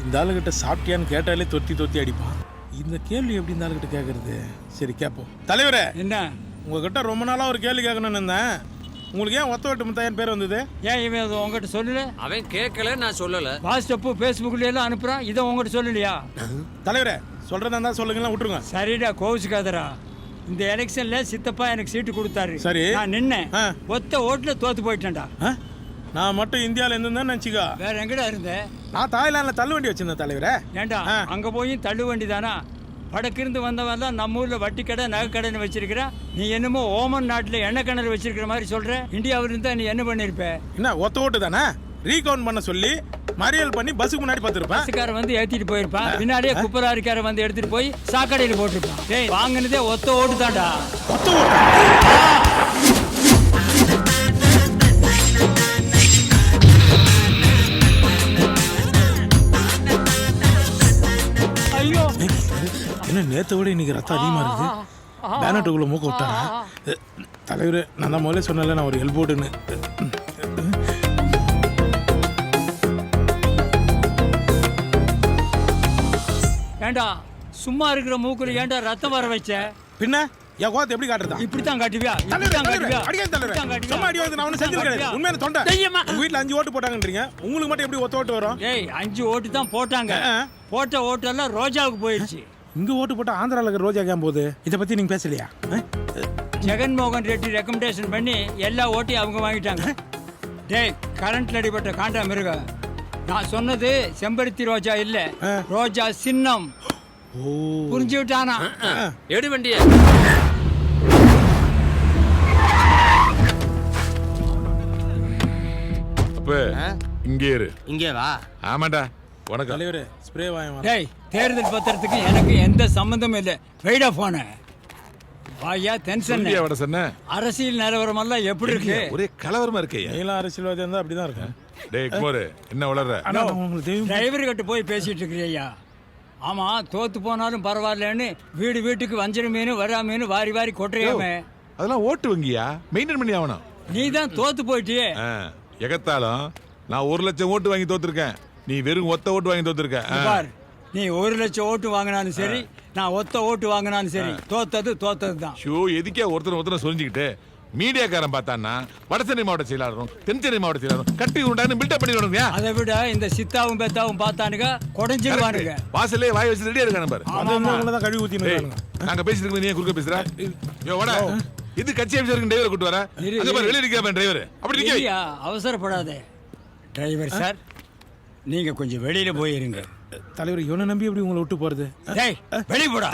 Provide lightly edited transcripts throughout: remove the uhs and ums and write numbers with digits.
இந்த ஆளுகிட்ட சாப்பிட்டியான்னு கேட்டாலே தொத்தி அடிப்பான். இந்த கேள்வி எப்படி இந்த ஆளுகிட்ட கேட்கறது? சரி கேட்போம். தலைவரே, என்ன உங்ககிட்ட ரொம்ப நாளாக ஒரு கேள்வி கேட்கணும்னு இருந்தேன். உங்களுக்கு ஏன் ஒத்த வெட்டு முத்தாயன் பேர் வந்தது? ஏன் இவன் அதை உங்ககிட்ட சொல்லல? அவன் கேட்கல, நான் சொல்லல. வாட்ஸ்அப்பு ஃபேஸ்புக்ல எல்லாம் அனுப்புறான், இதை உங்ககிட்ட சொல்லலையா? தலைவரே, சொல்றதா இருந்தா சொல்லுங்களா, விட்டுருங்க. சரிடா, கோவிச்சுக்காதரா. இந்த எலெக்ஷன்ல சித்தப்பா எனக்கு சீட்டு கொடுத்தாரு. சரி, நான் நின்னேன். ஒத்த ஓட்டுல தோத்து போயிட்டேன்டா. நான் மட்டும் இந்தியாவில் இருந்தேன் நினச்சிக்கா. வேற எங்கடா இருந்தேன்? நான் தாய்லாண்டில் தள்ளு வண்டி வச்சிருந்தேன் தலைவரே. ஏண்டா அங்க போய் தள்ளு வண்டி தானா? வடக்கிருந்து வந்தவன் தான் நம்ம ஊர்ல வட்டி கடை நகை கடைன்னு வச்சிருக்கிறா. நீ என்னமோ ஓமன் நாட்டுல எண்ணெய் கிணறு வச்சிருக்கிற மாதிரி சொல்ற. இந்தியாவில இருந்தா நீ என்ன பண்ணிருப்ப? என்ன ஒத்த ஓட்டு தானே? ரீகவுண்ட் பண்ண சொல்லி மறியல் பண்ணி பஸ்ஸுக்கு முன்னாடி பார்த்துருப்பேன். பஸ்ஸுக்கார வந்து ஏத்திட்டு போயிருப்பான். பின்னாடியே குப்பராரிக்கார வந்து எடுத்துட்டு போய் சாக்கடையில் போட்டிருப்பான். டேய், வாங்கினதே ஒத்த ஓட்டு தான்டா. ஒத்த ஓட்டு? ஐயோ, என்ன நேற்றை விட இன்னைக்கு ரத்தம் அதிகமாக இருக்குது. பேனட்டுக்குள்ளே மூக்க விட்டாரா? தலைவர், நான் தான் முதல்ல சொன்னல நான் ஒரு எல்போர்டுன்னு. ஏண்டா சும்மா இருக்கிற மூக்குல ஏண்டா ரத்தம் வர வச்ச? பின்ன என் கோவத்தை எப்படி காட்டுறதா? இப்படித்தான் காட்டுவியா? உண்மையான தொண்டை. உங்க வீட்டுல 5 ஓட்டு போட்டாங்கன்றீங்க, உங்களுக்கு மட்டும் எப்படி ஒத்த ஓட்டு வரும்? ஏய், 5 ஓட்டு தான் போட்டாங்க. போட்ட ஓட்டு எல்லாம் ரோஜாவுக்கு போயிடுச்சு. இங்க ஓட்டு போட்டா ஆந்திரால இருக்கிற ரோஜா கேம் போகுது. இதை பத்தி நீங்க பேசலையா? ஜெகன்மோகன் ரெட்டி ரெக்கமெண்டேஷன் பண்ணி எல்லா ஓட்டையும் அவங்க வாங்கிட்டாங்க. டேய், கரண்ட்ல அடிபட்ட காண்டா மிருகம். நான் சொன்னது செம்பருத்தி ரோஜா இல்ல, ரோஜா சின்னம். புரிஞ்சு விட்டானா? எடு வண்டிய. இங்கே இரு. இங்கே வா. ஆமாடா, உனக்கு தலைவரே ஸ்ப்ரே வாங்க. டேய், தேர்தல் பத்திரத்துக்கு எனக்கு எந்த சம்பந்தம் இல்லை. வெயிடா போன வாயா. டென்ஷன் அரசியல் நிலவரம் எல்லாம் எப்படி இருக்கு? ஒரே கலவரமா இருக்கே. நீலாம் அரசியல்வாதி இருந்தா அப்படிதான் இருக்கும். டேய் குமார், என்ன வளர்ற? டிரைவர் கிட்ட போய் பேசிட்டு இருக்கிறியா? ஆமா, தோத்து போனாலும் பரவாயில்லன்னு வீடு வீட்டுக்கு வஞ்சர மீன் வரா மீன் வாரி வாரி கொட்டுறியாமே. அதெல்லாம் ஓட்டு வங்கியா? மெயின்டைன் பண்ணி ஆகணும். நீ தான் தோத்து போயிட்டியே. எகத்தாலும் நான் 1 லட்சம் ஓட்டு வாங்கி தோத்துருக்கேன். நீ வெறும் ஒத்த ஓட்டு வாங்கி தோத்துருக்க. பார், நீ 1 லட்சம் ஓட்டு வாங்கினாலும் சரி, நான் ஒத்த ஓட்டு வாங்கினாலும் சரி, தோத்தது தான். ஷோ, எதுக்கே ஒருத்தர் சொல்லிக்கிட்டு மீடியாக்காரன் பார்த்தான்னா வடசென்னை மாவட்ட செயலாளரும் தென்சென்னை மாவட்ட செயலாளரும் கட்டி உண்டான்னு பில்டப் பண்ணிடுவானுங்க. அதை விட இந்த சித்தாவும் பெத்தாவும் பார்த்தானுங்க கொடைஞ்சிருவானுங்க. வாசலே வாய் வச்சு ரெடியா இருக்கானு பாரு. தான் கழுவி ஊத்தினுங்க. நாங்க பேசிட்டு இருக்கோம், நீ குறுக்க பேசுற. யோ வாடா, இது கட்சி ஆபீசருக்கு டிரைவர் கூட்டி வர. அங்க பாரு, வெளிய நிக்கறான் டிரைவர். அப்படி நிக்க. அவசரப்படாதே டிரைவர் சார், நீங்க கொஞ்சம் வெளியில போயிருங்க. தலைவர், இவனை நம்பி எப்படி உங்களை விட்டு போறது? டேய், வெளிய போடா.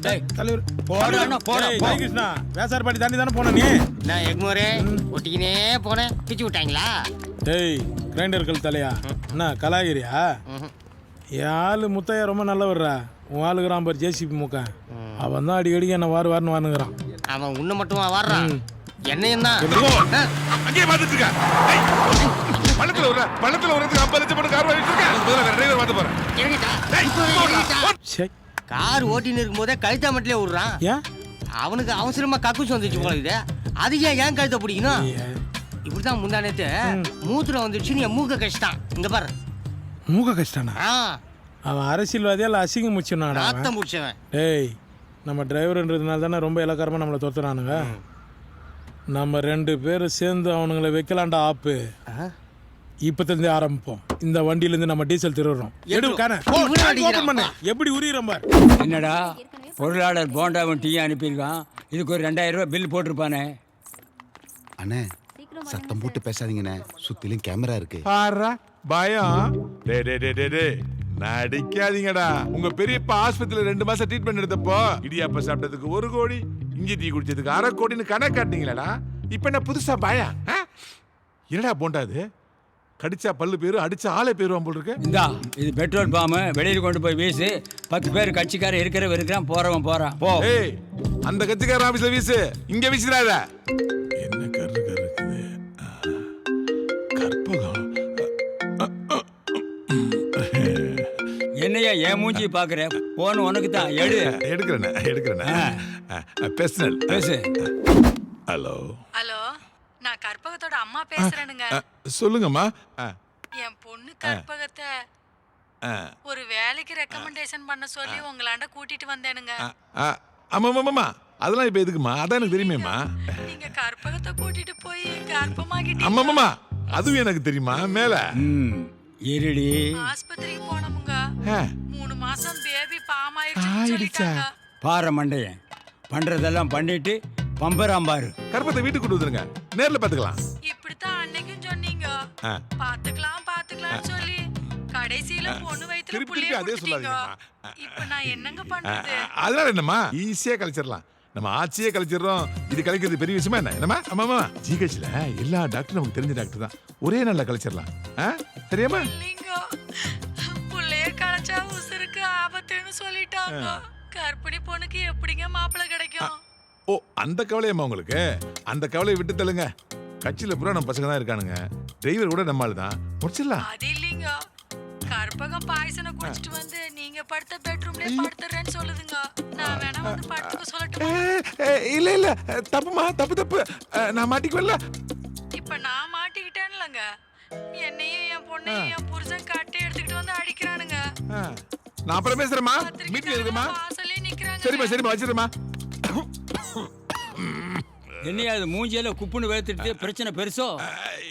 டேய், தலைவர் போடா. கிருஷ்ணா, வேசார்பாடி தாண்டி தானே போன நீ? நான் எக்மோரே ஒட்டிக்கினே போனேன், பிச்சு விட்டாங்களா? டேய், கிரைண்டர்கள் தலையா, என்ன கலாகிரியா? என் ஆளு முத்தையா ரொம்ப நல்லவர்றா. உன் ஆளுக்குறான் பாரு ஜேசிபி மூக்க, அவன் தான் அடிக்கடி என்ன வாருன்னு வானுங்கிறான். அவன் உன்னை மட்டும் வாடுறான், என்னையும் தான். அங்கே பார்த்துட்டு இருக்க. பள்ளத்துல வரதுக்கு 50 லட்சம் போட்டு கார் வாங்கிட்டு இருக்க. டிரைவர் பார்த்து போறேன். கார் ஓட்டின்னு இருக்கும் போதே கழுத்தா மட்டும் விடுறான். ஏன்? அவனுக்கு அவசரமா கக்கூஸ் வந்துச்சு போல இது. அது ஏன் கழுத்தை பிடிக்கணும்? இப்படிதான் முந்தா நேத்து மூத்திரம் வந்துடுச்சு, நீ மூக்க கஷ்டம். இங்க பாரு, மூக்க கஷ்டானா? அவன் அரசியல்வாதியா இல்ல அசிங்க முடிச்சுனாடா? ரத்தம் முடிச்சவன். டேய், நம்ம டிரைவர்ன்றதுனால தானே ரொம்ப இலக்காரமா நம்மளை தொத்துறானுங்க. நம்ம 2 பேரும் சேர்ந்து அவனுங்களை வைக்கலாண்டா ஆப்பு. இப்பத்திலிருந்து ஆரம்பிப்போம். இந்த வண்டியிலிருந்து நம்ம டீசல் திருடுறோம். எப்படி உரியிறோம் பார். என்னடா பொருளாளர் போண்டாவும் டீ அனுப்பியிருக்கான். இதுக்கு ஒரு 2000 ரூபாய் பில் போட்டிருப்பானே. அண்ணே, சத்தம் போட்டு பேசாதீங்கண்ணே, சுத்திலும் கேமரா இருக்கு. பாரா பயம். டேய், நடிக்காதீங்கடா. உங்க பெரியப்பா ஆஸ்பத்திரியில 2 மாசம் ட்ரீட்மெண்ட் எடுத்தப்போ இடியாப்ப சாப்பிட்டதுக்கு 1 கோடி, இஞ்சி டீ குடிச்சதுக்கு 1/2 கோடின்னு கணக்கு காட்டினீங்களா? இப்ப என்ன புதுசா பயா? என்னடா போண்டாது? கடிச்சா பல்லு பேரு, அடிச்சா ஆளே பேருவான் போல் இருக்கு. இந்தா, இது பெட்ரோல் பாம்பு. வெளியில கொண்டு போய் வீசு. 10 பேர் கட்சிக்காரன் இருக்கிறான், போறவன் போறான். போ. ஏய், அந்த கட்சிக்காரன் ஆபீஸ்ல வீசு, இங்க வீசுறாத. என்ன கரு கருக்குது? கற்பகம். என்னையா என் மூஞ்சி பாக்குற? போன் உனக்கு தான். எடுக்கிறேன். பர்சனல் பேசு. ஹலோ, நான் கற்பகத்தோட அம்மா பேசுறேனுங்க. சொல்லுங்கம்மா. என் பொண்ணு கற்பகத்தை ஒரு வேலைக்கு ரெக்கமெண்டேஷன் பண்ண சொல்லி உங்களாண்ட கூட்டிட்டு வந்தேனுங்க. ஆமாம்மாம்மா அதெல்லாம் இப்போ எதுக்குமா? அதான் எனக்கு தெரியுமேம்மா. நீங்க கற்பகத்தை கூட்டிட்டு போய் கர்ப்பமாக்கிட்டீங்க. ஆமாம்மாம்மா அதுவும் எனக்கு தெரியுமா. மேல இருடி. ஆஸ்பத்திரிக்கு போனோமுங்க. ஆ, 3 மாசம் பேபி பாம் ஆயிடுச்சுன்னு சொல்லிட்டாங்க. பாரு மண்டையன், பண்றதெல்லாம் பண்ணிட்டு பம்பராம்பாரு. கற்பத்தை வீட்டுக்கு கொண்டு வந்துருங்க, நேர்ல பாத்துக்கலாம். இப்படித்தான் அன்னைக்கும் சொன்னீங்க. பாத்துக்கலாம்னு சொல்லி கடைசியில பொண்ணு வயித்துல திருப்பி புள்ளைய திருப்பி அதே கொடுத்தீங்க. சொல்லாதீங்கம்மா. இப்ப நான் என்னங்க பண்றது? அதனால என்னம்மா, ஈஸியா கழிச்சிடலாம். நம்ம ஆட்சியே கழிச்சிடுறோம். இது கழிக்கிறது பெரிய விஷயமா என்ன? என்னம்மா? ஆமாமா ஜிஹெச்ல எல்லா டாக்டரும் நமக்கு தெரிஞ்ச டாக்டர் தான். ஒரே நாள்ல கழிச்சிடலாம். சரியாம்மா? இல்லைங்க, புள்ளைய களைச்சா உசுருக்கு ஆபத்துன்னு சொல்லிட்டாங்க. கர்ப்பிணி பொண்ணுக்கு எப்படிங்க மாப்பிள்ளை கிடைக்கும்? ஓ அந்த கவலையம்மா உங்களுக்கு? அந்த கவலையை விட்டு தள்ளுங்க. கட்சியில பூரா நம்ம பசங்க தான் இருக்கானுங்க. டிரைவர் கூட நம்மால் தான். முடிச்சிடலாம். அது இல்லைங்க, கற்பகம் பாய்சனை குடிச்சிட்டு வந்து நீங்க படுத்த பெட்ரூம்லயே படுத்துறேன்னு சொல்லுதுங்க. நான் வேணா வந்து படுத்துக்க சொல்லட்டுமா? இல்ல இல்ல தப்புமா, தப்பு. நான் மாட்டிக்குவல்ல. இப்ப நான் மாட்டிக்கிட்டேன்லங்க. என்னையும் என் பொண்ணையும் என் புருஷன் கட்டி எடுத்துக்கிட்டு வந்து அடிக்கிறானுங்க. நான் அப்புறம் பேசுறேம்மா. மீட்டிங் இருக்குமா? வாசல்லே நிக்கிறாங்க. சரிம்மா வச்சிருமா. என்னையா அது மூஞ்சியில குப்புன்னு வேர்த்துட்டு பிரச்சனை பெருசோ?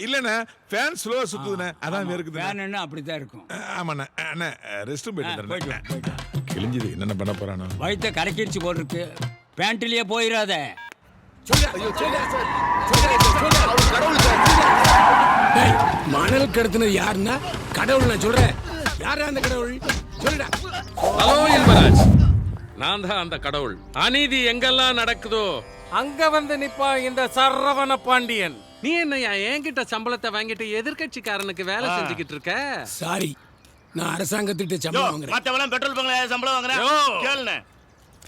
இல்லண்ணே ஃபேன் ஸ்லோவா சுத்துதுண்ணே, அதான் வேர்க்குது. வேணும்னா அப்படித்தான் இருக்கும். ஆமாண்ணே. அண்ணே ரெஸ்ட் ரூம் போயிட்டு போயிட்டு வா, போயிட்டு வா. கிழிஞ்சது என்னென்ன பண்ண போறானோ. வயிற்ற கரைக்கிடுச்சு போல் இருக்கு. பேண்ட்லயே போயிடாத. மணல் கடத்தினது யாருன்னா கடவுள். நான் சொல்றேன், யாரா அந்த கடவுள் சொல்லுடா. ஹலோ இன்பராஜ், நான் தான் அந்த கடவுள். அநீதி எங்கெல்லாம் நடக்குதோ அங்க வந்து நிப்பா இந்த சரவண பாண்டியன். நீ என்னையா என்கிட்ட சம்பளத்தை வாங்கிட்டு எதிர்க்கட்சிக்காரனுக்கு வேலை செஞ்சுக்கிட்டு இருக்க? சாரி, நான் அரசாங்கத்திட்ட சம்பளம் வாங்குறேன். மத்தவெல்லாம் பெட்ரோல் பங்க்ல சம்பளம் வாங்குறேன். யோ, கேளுண்ணே.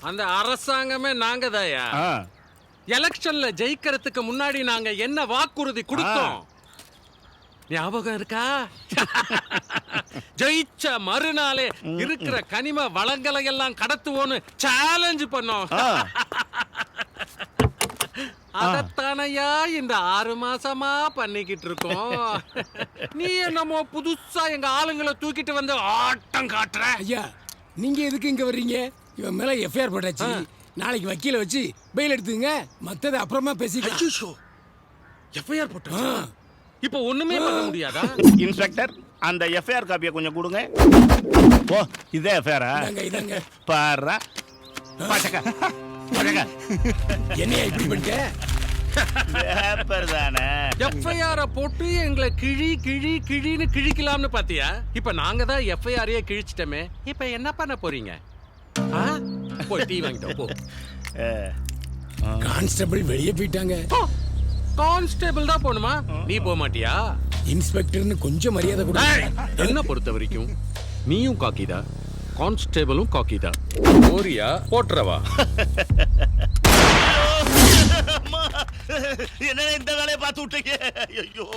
அந்த அரசாங்கமே நாங்க தாயா. எலெக்ஷன்ல ஜெயிக்கிறதுக்கு முன்னாடி நாங்க என்ன வாக்குறுதி கொடுத்தோம் ஞாபகம் இருக்கா? ஜெயிச்ச மறுநாளே இருக்கிற கனிம வளங்களை எல்லாம் கடத்துவோன்னு சேலஞ்ச் பண்ணோம். அதத்தானையா இந்த 6 மாசமா பண்ணிக்கிட்டு இருக்கோம். நீ என்னமோ புதுசா எங்க ஆளுங்களை தூக்கிட்டு வந்து ஆட்டம் காட்டுற. ஐயா, நீங்க எதுக்கு இங்க வர்றீங்க? இவன் மேல எஃப்ஐஆர் போட்டாச்சு. நாளைக்கு வக்கீல வச்சு பெயில் எடுத்துங்க, மத்தத அப்புறமா பேசிக்கலாம். எஃப்ஐஆர் போட்டா இப்ப ஒண்ணுமே பண்ண முடியாதா? இன்ஸ்பெக்டர், அந்த எஃப்ஐஆர் காப்பியை கொஞ்சம் கொடுங்க. ஓ இதே எஃப்ஐஆரா? இதாங்க. பாரா பாச்சக்க பாச்சக்க. என்னையா இப்படி பண்ணிட்ட? பேப்பர் தானே. எஃப்ஐஆர் போட்டு எங்களை கிழின்னு கிழிக்கலாம்னு பாத்தியா? இப்ப நாங்க தான் எஃப்ஐஆரையே கிழிச்சிட்டோமே. இப்ப என்ன பண்ண போறீங்க? போய் டீ வாங்கிட்டோம் போ. கான்ஸ்டபிள் வெளியே போயிட்டாங்க. கான்ஸ்டேபிள் தான் போணுமா? நீ போக மாட்டியா? இன்ஸ்பெக்டர்னு கொஞ்சம் மரியாதை கூட. என்ன பொறுத்த வரைக்கும் நீயும் காக்கிதா, கான்ஸ்டேபிளும் காக்கிதா. ஓரியா போட்டுறவா? என்ன இந்த வேலையை பார்த்து விட்டீங்க? ஐயோ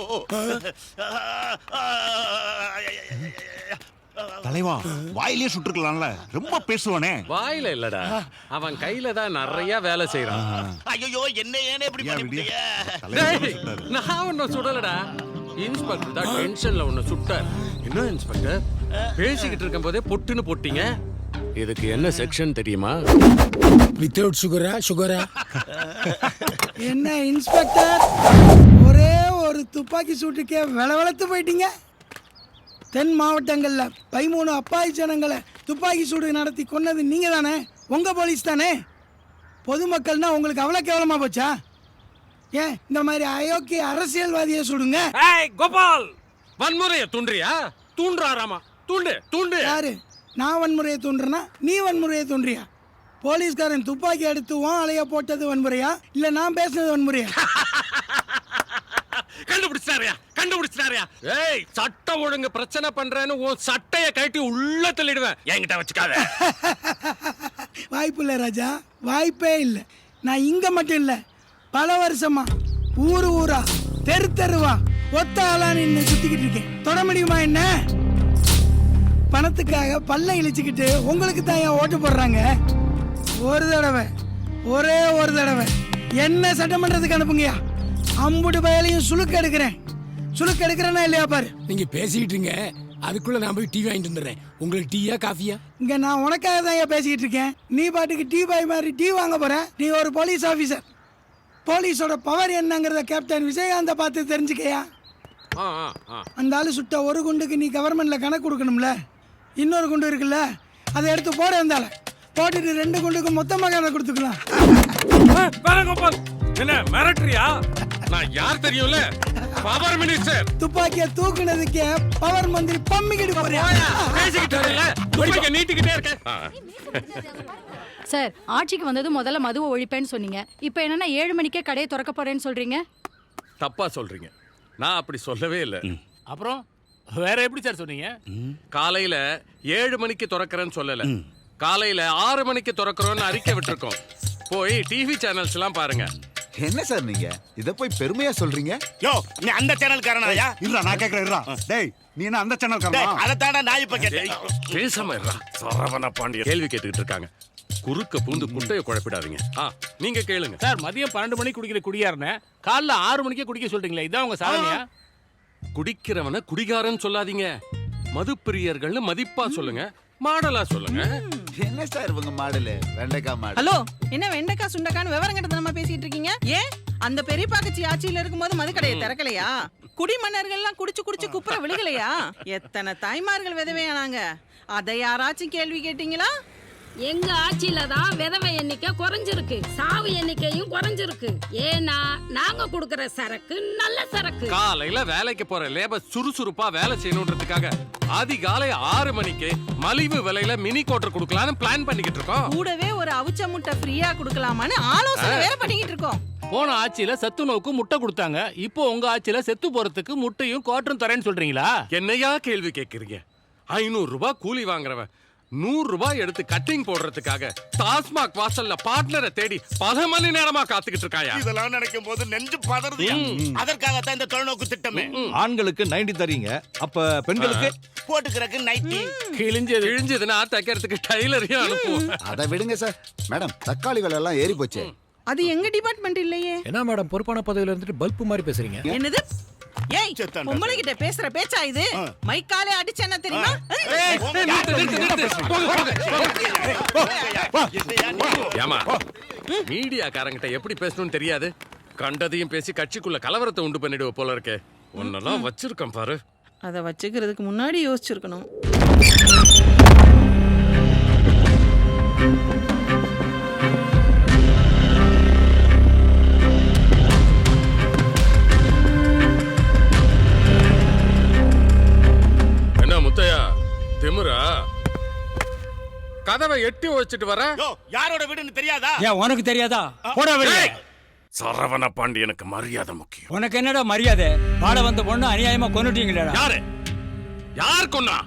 தலைவா, வாயிலே சுட்டுருக்கலாம்ல, ரொம்ப பேசுவானே. வாயில இல்லடா, அவன் கையில தான் நிறைய வேலை செய்யறான். ஐயோ என்ன ஏனே இப்படி பண்ணிட்டீங்க? நான் உன்னை சுடலடா, இன்ஸ்பெக்டர் தான் டென்ஷன்ல உன்னை சுட்டார். என்ன இன்ஸ்பெக்டர், பேசிக்கிட்டு இருக்கும் போதே பொட்டுன்னு போட்டீங்க. இதுக்கு என்ன செக்ஷன் தெரியுமா? வித்தவுட் சுகரா? என்ன இன்ஸ்பெக்டர், ஒரே ஒரு துப்பாக்கி சூட்டுக்கே வெளவெளத்து போயிட்டீங்க. தென் மாவட்டங்கள்ல 13 அப்பாவி ஜனங்களை துப்பாக்கி சூடு நடத்தி கொன்னது நீங்க தானே? உங்க போலீஸ் தானே? பொதுமக்கள்னா உங்களுக்கு அவ்வளோ கேவலமா போச்சா? ஏன் இந்த மாதிரி அயோக்கிய அரசியல்வாதியை சுடுங்க. கோபால், வன்முறையை தூண்டுறியா? தூண்டுறாராமா? தூண்டு. யாரு? நான் வன்முறையை தூண்டுறேன்னா நீ வன்முறையை தூண்டுறியா? போலீஸ்காரன் துப்பாக்கி எடுத்து உன் அலைய போட்டது வன்முறையா, இல்ல நான் பேசுனது வன்முறையா? கண்டுபிடிச்சாரியா? ஏய், சட்ட ஒழுங்கு பிரச்சனை பண்றேன்னு உன் சட்டைய கட்டி உள்ள தள்ளிடுவேன். என்கிட்ட வச்சுக்காத. வாய்ப்பு இல்லை ராஜா, வாய்ப்பே இல்லை. நான் இங்க மட்டும் இல்லை, பல வருஷமா ஊரா தெருவா ஒத்த ஆளா நின்று சுத்திக்கிட்டு இருக்கேன். தொட முடியுமா என்ன? பணத்துக்காக பல்ல இழிச்சுக்கிட்டு உங்களுக்கு தான் ஏன் ஓட்டு போடுறாங்க? ஒரே ஒரு தடவை என்ன சட்டமன்றத்துக்கு அனுப்புங்கயா. அம்புட்டு பயலையும் சுளுக்கு எடுக்கிறேன்னா இல்லையா பாரு. நீங்க பேசிக்கிட்டுங்க, அதுக்குள்ள நான் போய் டீ வாங்கிட்டு வந்துடுறேன். உங்களுக்கு டீயா காஃபியா? இங்க நான் உனக்காக தான் பேசிக்கிட்டு இருக்கேன். நீ பாட்டுக்கு டீ பாய் மாதிரி டீ வாங்க போற. நீ ஒரு போலீஸ் ஆபீசர். போலீஸோட பவர் என்னங்கிறத கேப்டன் விஜயகாந்த பார்த்து தெரிஞ்சுக்கையா. அந்த ஆளு சுட்ட ஒரு குண்டுக்கு நீ கவர்மெண்ட்ல கணக்கு கொடுக்கணும்ல. இன்னொரு குண்டு இருக்குல்ல, அதை எடுத்து போட வந்தால போட்டுட்டு 2 குண்டுக்கு மொத்தமாக கணக்கு கொடுத்துக்கலாம். என்ன மிரட்டறியா? நான் யார் தெரியும்ல? Power minister. துப்பாக்கிய தூக்குனதுக்கே பவர் மந்திரி பம்மிக்கிட்டு போறியா? பேசிக்கிட்டே துப்பாக்கிய நீட்டிக்கிட்டே இருக்க. சார், ஆட்சிக்கு வந்தது முதல்ல மதுவை ஒழிப்பேன்னு சொன்னீங்க. இப்போ என்னன்னா 7 மணிக்கே கடையை திறக்க போறேன்னு சொல்றீங்க. தப்பா சொல்றீங்க. நான் அப்படி சொல்லவே இல்லை. அப்புறம் வேற எப்படி சார் சொன்னீங்க? காலையில 7 மணிக்கு திறக்கிறேன்னு சொல்லல. காலையில 6 மணிக்கு திறக்கிறோம்னு அறிக்கை விட்டுருக்கோம். போய் டிவி சேனல்ஸ் எல்லாம் பாருங்க. என்ன சார் நீங்க இத போய் பெருமையா சொல்றீங்க? யோ, நீ அந்த சேனல் காரனாயா? இருடா நான் கேக்குறேன் இருடா. டேய் நீ என்ன அந்த சேனல் காரனா? அத தாண்டா நான் இப்ப கேட்டேன். பேசாம இருடா. சரவண பாண்டிய கேள்வி கேட்டுக்கிட்டு இருக்காங்க. குறுக்க பூந்து குட்டைய குழப்பிடாதீங்க. நீங்க கேளுங்க. சார், மதியம் 12 மணிக்கு குடிக்கிற குடியாரன காலைல 6 மணிக்கே குடிக்க சொல்றீங்களா? இதான் உங்க சாதனையா? குடிக்கிறவன குடிகாரன்னு சொல்லாதீங்க. மதுப்பிரியர்கள்னு மதிப்பா சொல்லுங்க, மாடலா சொல்லுங்க. என்ன சார் இவங்க மாடல்? வெண்டைக்காய் மாடல். ஹலோ, என்ன வெண்டைக்காய் சுண்டைக்கான்னு விவரம் கட்டத்தனமா பேசிட்டு இருக்கீங்க? ஏன் அந்த பெரிய பாக்கச்சி ஆட்சியில இருக்கும்போது மதுக்கடையை திறக்கலையா? குடிமன்னர்கள்லாம் குடிச்சு குடிச்சு குப்புற விழுகலையா? எத்தனை தாய்மார்கள் விதவையானாங்க. அதை யாராச்சும் கேள்வி கேட்டீங்களா? எங்க ஆட்சியில தான் விதவை எண்ணிக்கை குறைஞ்சிருக்கு, சாவு எண்ணிக்கையும் குறைஞ்சிருக்கு. ஏன்னா நாங்க கொடுக்கற சரக்கு நல்ல சரக்கு. காலையில வேலைக்கு போற லேபர் சுறுசுறுப்பா வேலை செய்யணுன்றதுக்காக அதிகாலை 6 மணிக்கு மலிவு விலையில மினி கோட்டர் கொடுக்கலாம்னு பிளான் பண்ணிக்கிட்டு இருக்கோம். கூடவே ஒரு அவிச்ச முட்டை ஃப்ரீயா கொடுக்கலாமான்னு ஆலோசனை வேற பண்ணிக்கிட்டு இருக்கோம். போன ஆட்சியில சத்து நோக்கு முட்டை கொடுத்தாங்க. இப்போ உங்க ஆட்சியில செத்து போறதுக்கு முட்டையும் கோட்டரும் தரேன்னு சொல்றீங்களா? என்னையா கேள்வி கேட்கறீங்க? 500 ரூபாய் கூலி வாங்குறவன் 100 ரூபாய் எடுத்து கட்டிங் போடுறதுக்காக டாஸ்மாக் வாசல்ல பார்ட்னரை தேடி பல மணி நேரமா காத்துக்கிட்டு இருக்காயா? இதெல்லாம் நினைக்கும் போது நெஞ்சு பதறுது. அதற்காகத்தான் இந்த தொலைநோக்கு திட்டமே. ஆண்களுக்கு 90 தரீங்க, அப்ப பெண்களுக்கு போட்டுக்கிறதுக்கு 90. கிழிஞ்சதுன்னா தைக்கிறதுக்கு டைலரையும் அனுப்புவோம். அதை விடுங்க சார். மேடம் தக்காளி விலை எல்லாம் ஏறி போச்சு. அது எங்க டிபார்ட்மெண்ட் இல்லையே. என்ன மேடம் பொறுப்பான பதவியில இருந்துட்டு பல்ப் மாதிரி பேசுறீங்க? என்னது? ஏய், பொம்பளை கிட்ட பேசுற பேச்சா இது? மைக்காலே அடிச்சேன்னா தெரியுமா? ஏமா மீடியாக்காரங்கிட்ட எப்படி பேசணும்னு தெரியாது. கண்டதையும் பேசி கட்சிக்குள்ள கலவரத்தை உண்டு பண்ணிடுவ போல இருக்கே. ஒன்னெல்லாம் வச்சிருக்கேன் பாரு. அதை வச்சுக்கிறதுக்கு முன்னாடி யோசிச்சிருக்கணும். முத்தையா திமுரா கதவை எட்டி வச்சிட்டு வர. யாரோட வீடுன்னு தெரியாதா? ஏன் உனக்கு தெரியாதா? போடா வெளியே. சரவண பாண்டியனுக்கு மரியாதை முக்கியம். உனக்கு என்னடா மரியாதை? பாட வந்த பொண்ணு அநியாயமா கொன்னுட்டீங்களா? யாரு யார் கொன்னா?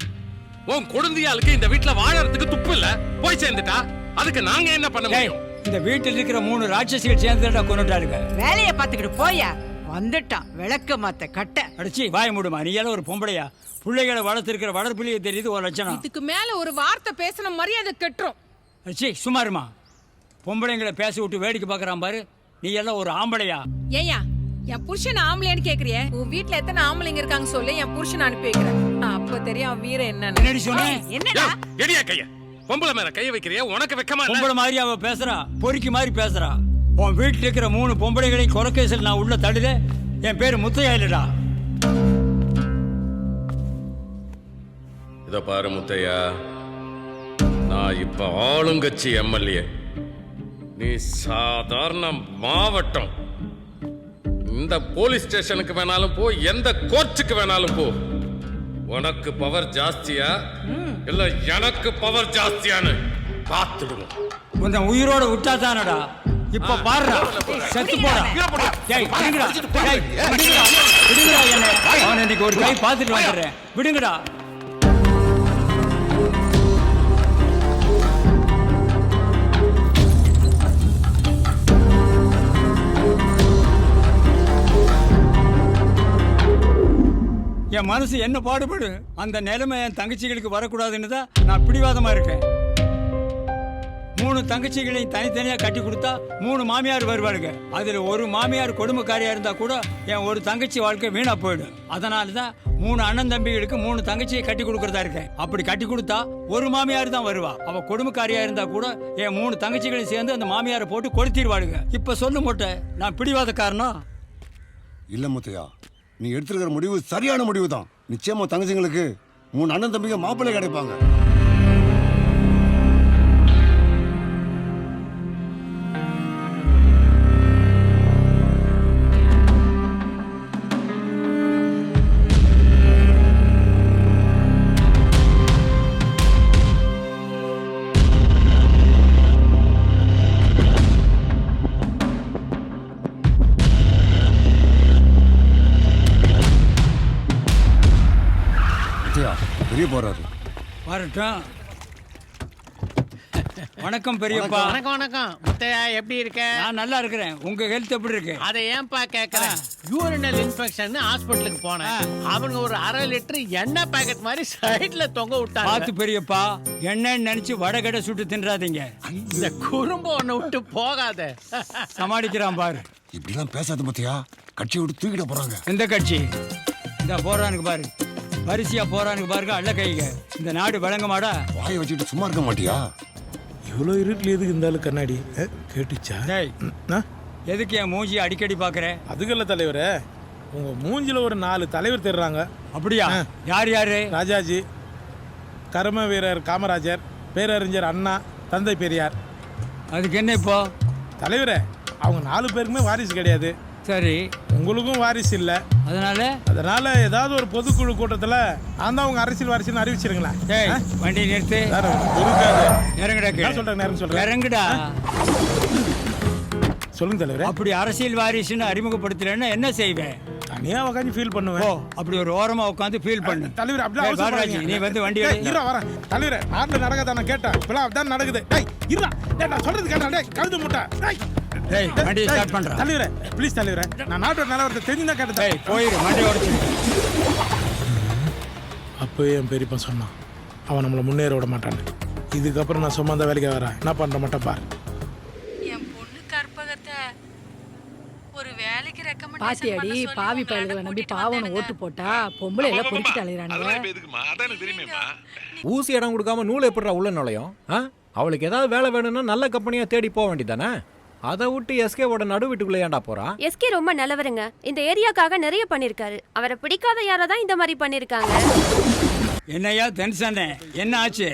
உன் குழந்தையாளுக்கு இந்த வீட்டுல வாழறதுக்கு துப்பு இல்ல, போய் சேர்ந்துட்டா அதுக்கு நாங்க என்ன பண்ண முடியும்? இந்த வீட்டில் இருக்கிற 3 ராட்சசிகள் சேர்ந்துட்டா கொன்னுட்டாளுங்க. வேலையை பார்த்துக்கிட்டு போயா. வந்துட்டான் விளக்க மாத்த கட்ட. அடிச்சி வாய மூடுமா. நீ எல்லாம் ஒரு பொம்பளையா? பிள்ளைகளை வளர்த்திருக்கிற வளர்ப்புலையே தெரியுது ஒரு லட்சணம். இதுக்கு மேல ஒரு வார்த்தை பேசின மரியாதை கெட்டுரும். அடிச்சி சுமாருமா. பொம்பளைங்களை பேச விட்டு வேடிக்கை பார்க்கறான் பாரு. நீ எல்லாம் ஒரு ஆம்பளையா? ஏயா, என் புருஷன் ஆம்பளைன்னு கேக்குறிய? உன் வீட்ல எத்தனை ஆம்பளைங்க இருக்காங்க சொல்லு, என் புருஷன் அனுப்பி வைக்கிறேன். அப்ப தெரியும் வீர என்னடி சொன்ன? என்னடா எடியா கைய பொம்பளை மேல கை வைக்கிறியா? உனக்கு வெக்கமா இல்ல? பொம்பளை மாதிரி அவ பேசுறா, பொறுக்கி மாதிரி பேசுறா. உன் வீட்டில் இருக்கிற 3 பொம்பளைகளையும் கொலைகேசில் நான் உள்ள தடுத. என் பேரு முத்தையா இல்லடா. இத பாரு முத்தையா, நான் இப்ப ஆளுங்கட்சி எம்எல்ஏ, நீ சாதாரண மாவட்டம். இந்த போலீஸ் ஸ்டேஷனுக்கு வேணாலும் போ, எந்த கோர்ட்டுக்கு வேணாலும் போ. உனக்கு பவர் ஜாஸ்தியா இல்ல எனக்கு பவர் ஜாஸ்தியான்னு பார்த்துடுவோம். உன்னை உயிரோட விட்டா தானடா. இப்ப பாருடா, செத்து போடா. டேய் விடுங்கடா, டேய் விடுங்கடா என்ன. அவன் இன்னைக்கு ஒரு கை பார்த்துட்டு வந்துடுறேன், விடுங்கடா. என் மனசு என்ன பாடுபடு. அந்த நிலைமை என் தங்கச்சிகளுக்கு வரக்கூடாதுன்னு தான் நான் பிடிவாதமா இருக்கேன். 3 தங்கச்சிகளையும் தனித்தனியா கட்டி கொடுத்தா 3 மாமியார் வருவாளுங்க. அதுல ஒரு மாமியார் கொடுமைக்காரியா இருந்தா கூட என் ஒரு தங்கச்சி வாழ்க்கை வீணா போயிடும். அதனால தான் 3 அண்ணன் தம்பிகளுக்கு 3 தங்கச்சியை கட்டி கொடுக்கறதா இருக்கேன். அப்படி கட்டி கொடுத்தா ஒரு மாமியார் தான் வருவா. அவ கொடுமைக்காரியா இருந்தா கூட என் 3 தங்கச்சிகளையும் சேர்ந்து அந்த மாமியாரை போட்டு கொளுத்திடுவாளுங்க. இப்ப சொல்லு மொட்டை, நான் பிடிவாத காரணம் இல்ல முத்தையா, நீ எடுத்துருக்கிற முடிவு சரியான முடிவு தான். நிச்சயமா தங்கச்சிங்களுக்கு 3 அண்ணன் தம்பிங்க மாப்பிள்ளை கிடைப்பாங்க. பெரிய போறாரு. வரட்டும். வணக்கம் பெரியப்பா. வணக்கம் வணக்கம். முத்தையா எப்படி இருக்க? நான் நல்லா இருக்கிறேன். உங்க ஹெல்த் எப்படி இருக்கு? அதை ஏன்பா கேக்குறேன்? யூரினல் இன்ஃபெக்ஷன் ஹாஸ்பிடலுக்கு போனேன். அவங்க ஒரு 1/2 லிட்டர் எண்ணெய் பாக்கெட் மாதிரி சைடுல தொங்க விட்டாங்க. பார்த்து பெரியப்பா, எண்ணெய் நினைச்சு வடகடை சுட்டு தின்றாதீங்க. இந்த குறும்பு ஒண்ணு விட்டு போகாத. சமாளிக்கிறான் பாரு. இப்படிலாம் பேசாத முத்தையா, கட்சியை விட்டு தூக்கிட போறாங்க. எந்த கட்சி? இந்த போறானுக்கு பாரு, வரிசையா போறானுக்கு பாருங்க, அள்ள கைங்க. இந்த நாடு வழங்க மாடா. வாயை வச்சுட்டு சும்மா இருக்க மாட்டியா? இவ்வளோ இருட்டில் எதுக்கு இருந்தாலும் கண்ணாடி கேட்டுச்சா? எதுக்கு என் மூஞ்சி அடிக்கடி பாக்குற? அதுக்கல்ல தலைவரே, உங்க மூஞ்சில ஒரு 4 தலைவர் தெரிறாங்க. அப்படியா? யார் யாரு? ராஜாஜி, கர்ம வீரர் காமராஜர், பேரறிஞர் அண்ணா, தந்தை பெரியார். அதுக்கு என்ன இப்போ? தலைவரே, அவங்க 4 பேருக்குமே வாரிசு கிடையாது. சரி, உங்களுக்கும் வாரிசு இல்லை. அதனால ஏதாவது ஒரு பொதுக்குழு கூட்டத்தில் நான் தான் உங்க அரசியல் வாரிசுன்னு அறிவிச்சிருங்களேன். வண்டி நிறுத்து. இறங்குடா. சொல்றேன் இறங்குடா. சொல்லுங்க தலைவர். அப்படி அரசியல் வாரிசுன்னு அறிமுகப்படுத்தலன்னா என்ன செய்வேன்? தனியா உட்காந்து ஃபீல் பண்ணுவேன். அப்படி ஒரு ஓரமா உட்காந்து ஃபீல் பண்ணு. தலைவர் அப்படியே நீ வந்து வண்டி வரேன். தலைவர், நாட்டில் நடக்காத நான் கேட்டேன். இப்பெல்லாம் அதான் நடக்குது. நான் சொல்றது கேட்டா கழுது முட்டை. வண்டி ஸ்டார்ட் பண்றேன். தலைவரே ப்ளீஸ் தலைவரே, நான் நாட்டோட நிலவரத்தை தெரிஞ்சுதான் கேட்டேன். போயிரு, வண்டி ஓடிச்சு. அப்போ என் பெரியப்பா சொன்னான், அவன் நம்மளை முன்னேற விட மாட்டான்னு. இதுக்கப்புறம் நான் சும்மா அந்த வேலைக்கு வரேன். என்ன பண்ற மாட்டேன் பாரு. என் பொண்ணு கற்பகத்தை ஒரு வேலைக்கு ரெக்கமெண்ட் பாத்தியாடி, பாவி பயல்களை நம்பி பாவன ஓட்டு போட்டா பொம்பளை எல்லாம் பொறுக்கிட்டு அலையறானுங்க. ஊசி இடம் கொடுக்காம நூல் எப்படிடா உள்ள நுழையும்? அவளுக்கு ஏதாவது வேலை வேணும்னா நல்ல கம்பெனியா தேடி போக வேண்டியதானே? அதை விட்டு எஸ்கேவோட நடு வீட்டுக்குள்ள ஏன்டா போறா? எஸ்கே ரொம்ப நல்லவருங்க. இந்த ஏரியாக்காக நிறைய பண்ணிருக்காரு. அவரை பிடிக்காத யாரோ தான் இந்த மாதிரி பண்ணிருக்காங்க. என்னையா டென்ஷன்? என்ன ஆச்சு?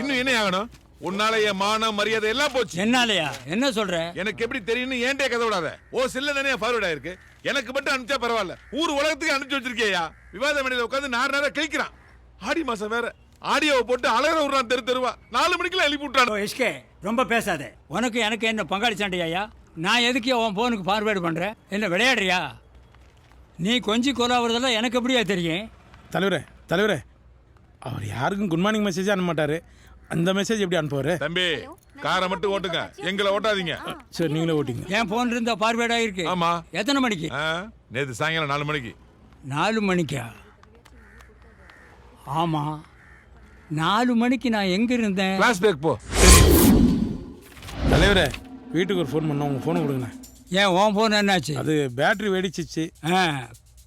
இன்னும் என்ன ஆகணும்? உன்னால என் மானம் மரியாதை எல்லாம் போச்சு. என்னாலயா? என்ன சொல்ற? எனக்கு எப்படி தெரியும்னு ஏன்டே கதை விடாத. ஓ சில்ல நிறைய ஃபார்வர்ட் ஆயிருக்கு. எனக்கு மட்டும் அனுப்பிச்சா பரவாயில்ல, ஊர் உலகத்துக்கு அனுப்பிச்சு வச்சிருக்கேயா. விவாத மேடையில உட்காந்து நேரம் கிழிக்கிறான். ஆடி மாசம் வேற, ஆடியோவை போட்டு அலற விடுறான். தெருவா 4 மணிக்குள்ள எழுப்பி விட்டான். எஸ்கே ரொம்ப பேசாத. உனக்கு எனக்கு என்ன பங்காளி சண்டையா? நான் எதுக்கு உன் போனுக்கு ஃபார்வேர்டு பண்றேன்? என்ன விளையாடுறியா? நீ கொஞ்சம் கொலாவுறதெல்லாம் எனக்கு எப்படியா தெரியும்? தலைவரே, அவர் யாருக்கும் குட் மார்னிங் மெசேஜ் அனுப்ப மாட்டாரு. அந்த மெசேஜ் எப்படி அனுப்புவாரு? தம்பி, காரை மட்டும் ஓட்டுங்க, எங்களை ஓட்டாதீங்க. சரி, நீங்களே ஓட்டிங்க. என் போன் இருந்தா ஃபார்வேர்ட் ஆயிருக்கு. ஆமா. எத்தனை மணிக்கு? நேத்து சாயங்காலம் 4 மணிக்கு. 4 மணிக்கா? ஆமா, 4 மணிக்கு நான் எங்க இருந்தேன்? கிளாஸ் பிரேக் போ. தலைவரே, வீட்டுக்கு ஒரு ஃபோன் பண்ண, உங்க ஃபோனை கொடுங்க. ஏன் உன் ஃபோன் என்னாச்சு? அது பேட்டரி வெடிச்சிச்சு.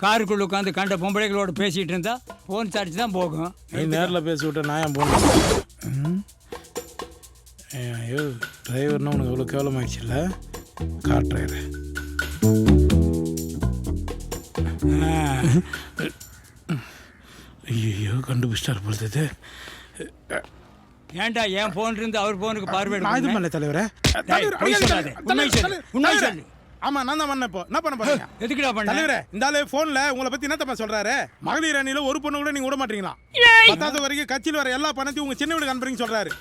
காருக்குள்ள உட்காந்து கண்ட பொம்பளைகளோட பேசிட்டு இருந்தா ஃபோன் சார்ஜ் தான் போகும். நீ நேரில் பேசி விட்ட நான் ஏன் போனேன்? ஐயோ, டிரைவர்னா உனக்கு எவ்வளோ கேவலமாயிடுச்சுல்ல. Car driver. ஐயோ, கண்டுபிடிச்சிட்டார் பொழுது. ஏன்டா என் போன் இருந்து அவர் போனுக்கு பார்வையிட? நான் இது பண்ணல தலைவரே. உண்மை சொல்லு. ஆமா, நான் தான் பண்ணேன். இப்போ என்ன பண்ண போறீங்க? எதுக்குடா பண்ண? தலைவரே, இந்த ஆளு போன்ல உங்களை பத்தி என்ன தப்பா சொல்றாரு? மகளிர் அணியில ஒரு பொண்ணு கூட நீங்க விட மாட்டீங்களா? 10வது வரைக்கும் கட்சியில் வர எல்லா பணத்தையும் உங்க சின்ன வீடு அனுப்புறீங்க சொல்றாரு.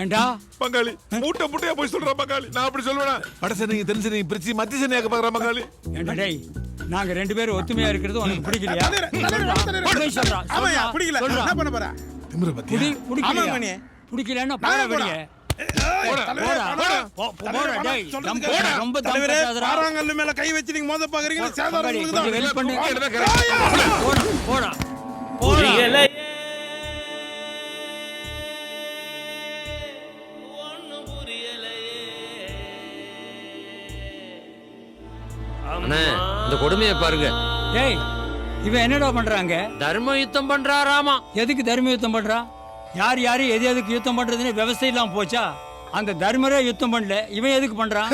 ஏண்டா பங்காளி மூட்டையா போய் சொல்ற பங்காளி? நான் அப்படி சொல்லுவேனா? வடசனையும் தென்சனையும் பிரிச்சு மத்திய சனையாக்க பாக்குற பங்காளி. ஏண்டா டேய், நாங்க 2 பேரும் ஒத்துமையா இருக்கிறது உனக்கு பிடிக்கலையா? பிடிக்கல. என்ன பண்ண போற? திமிர பத்தி பிடிக்கலையா? பிடிக்கலன்னா போடா வெளியே. பாறாங்கல்லு மேல கை வச்சு நீங்க மோத பாக்குறீங்க. இந்த கொடுமையை பாருங்க. டேய், இவன் என்னடா பண்றாங்க? தர்ம யுத்தம் பண்றாராமா. எதுக்கு தர்ம யுத்தம் பண்றான்? யார் யாரு எது எதுக்கு யுத்தம் பண்றதுன்னு விவசாயம் இல்லாம போச்சா? அந்த தர்மரே யுத்தம் பண்ணல, இவன் எதுக்கு பண்றான்?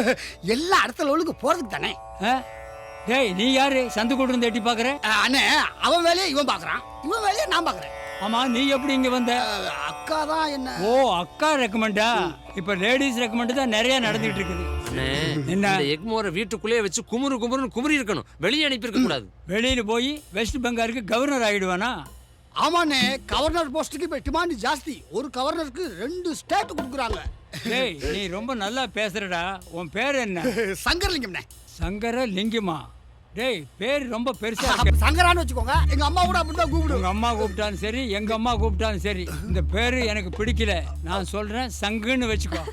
எல்லா அடுத்த லெவலுக்கு போறதுக்கு தானே. டேய் நீ யாரு சந்து கூட்டு இருந்து எட்டி பாக்குற? அண்ணே அவன் வேலையை இவன் பாக்குறான், இவன் வேலையை நான் பாக்குறேன். ஆமா நீ எப்படி இங்க வந்த? அக்கா தான் என்ன. ஓ அக்கா ரெக்கமெண்டா? இப்ப லேடிஸ் ரெக்கமெண்ட் தான் நிறைய நடந்துட்டு இருக்குது. என்ன எக்மோரை வீட்டுக்குள்ளேயே வச்சு குமுறுன்னு குமுறி இருக்கணும், வெளியே அனுப்பி இருக்க கூடாது. வெளியில போய் வெஸ்ட் பெங்காலுக்கு கவர்னர் ஆயிடுவானா? ஆமாண்ணே, கவர்னர் போஸ்ட்டுக்கு இப்ப டிமாண்ட் ஜாஸ்தி. ஒரு கவர்னருக்கு 2 ஸ்டேட் கொடுக்குறாங்க. டேய் நீ ரொம்ப நல்லா பேசுறடா. உன் பேர் என்ன? சங்கரலிங்கம்ண்ணே. சங்கரலிங்கமா? டேய் பேர் ரொம்ப பெருசா இருக்கு. சங்கரான்னு வச்சுக்கோங்க. எங்க அம்மா கூட அப்படிதான் கூப்பிடுவாங்க. உங்க அம்மா கூப்பிட்டாலும் சரி, எங்க அம்மா கூப்பிட்டாலும் சரி, இந்த பேரு எனக்கு பிடிக்கல. நான் சொல்றேன் சங்குன்னு வச்சுக்கோ.